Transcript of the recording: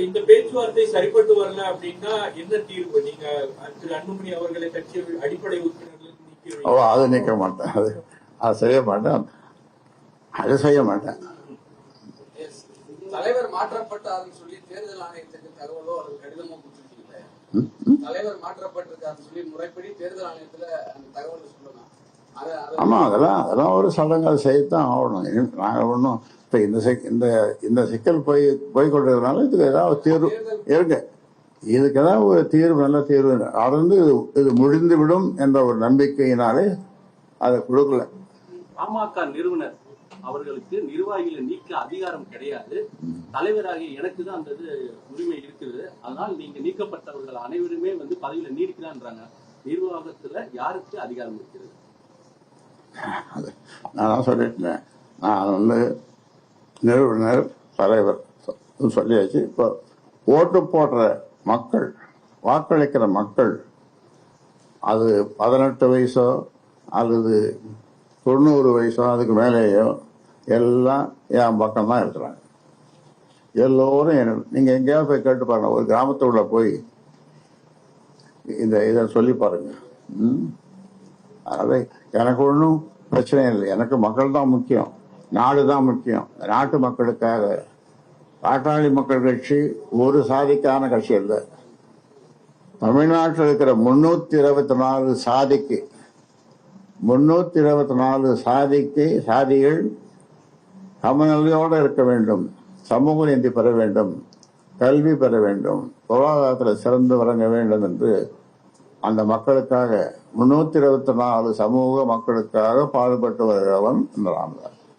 இந்த பேச்சுவார்த்தை சரிப்பட்டு வரல அப்படின்னா என்ன தீர்வு? நீங்க திரு அன்புமணி அவர்களை கட்சி அடிப்படை உறுப்பினர்களுக்கு அதை நீக்க மாட்டேன், அது செய்ய மாட்டேன், அது செய்ய மாட்டேன். தலைவர் மாற்றப்பட்டாருன்னு சொல்லி தேர்தல் ஆணையத்துக்கு தகவலோ அல்லது கடிதமோ கொடுத்துருக்கீங்களே? தலைவர் மாற்றப்பட்டிருக்காருன்னு சொல்லி முறைப்படி தேர்தல் ஆணையத்துல அந்த தகவலை சொல்லலாம். ஆமா, அதெல்லாம் ஒரு சடங்கு, அதை செய்யத்தான் ஆகணும். நாங்க ஒன்றும் இப்ப இந்த சிக்கல் போய்கொண்டதுனால இதுக்கு ஏதாவது தீர்வு இருக்கு, இதுக்கு ஏதாவது ஒரு தீர்வு, நல்ல தீர்வு அது இது முடிந்து விடும் என்ற ஒரு நம்பிக்கையினாலே அதை கொடுக்கல. பாமக நிறுவனர் அவர்களுக்கு நிர்வாகிகளை நீக்க அதிகாரம் கிடையாது, தலைவராகிய எனக்கு தான் அந்த உரிமை இருக்குது. அதனால் நீங்க நீக்கப்பட்டவர்கள் அனைவருமே பதவியில நீடிக்கலான்றாங்க. நிர்வாகத்துல யாருக்கு அதிகாரம் இருக்கிறது? நான் சொல்லிட்டேன், நான் நிறுவனர் தலைவர் சொல்லியாச்சு. இப்போ ஓட்டு போடுற மக்கள், வாக்களிக்கிற மக்கள், அது 18 வயசோ அல்லது 90 வயசோ அதுக்கு மேலேயோ எல்லாம் என் பக்கம் தான் இருக்கிறாங்க. எல்லோரும் நீங்க எங்கேயாவது போய் கேட்டு பாருங்க, ஒரு கிராமத்துக்குள்ள போய் இதை சொல்லி பாருங்க. அதே எனக்கு ஒன்றும் பிரச்சனை இல்லை, எனக்கு மக்கள் தான் முக்கியம், நாடு தான் முக்கியம். நாட்டு மக்களுக்காக பாட்டாளி மக்கள் கட்சி ஒரு சாதிக்கான கட்சி இல்லை. தமிழ்நாட்டில் இருக்கிற 324 சாதிக்கு 324 சாதிகள் சமநிலையோடு இருக்க வேண்டும், சமூக நீதி பெற வேண்டும், கல்வி பெற வேண்டும், பொருளாதாரத்தில் சிறந்து விளங்க வேண்டும் என்று அந்த மக்களுக்காக 324 சமூக மக்களுக்காக பாடுபட்டு வருகிறவன் இந்த ராமதாஸ்.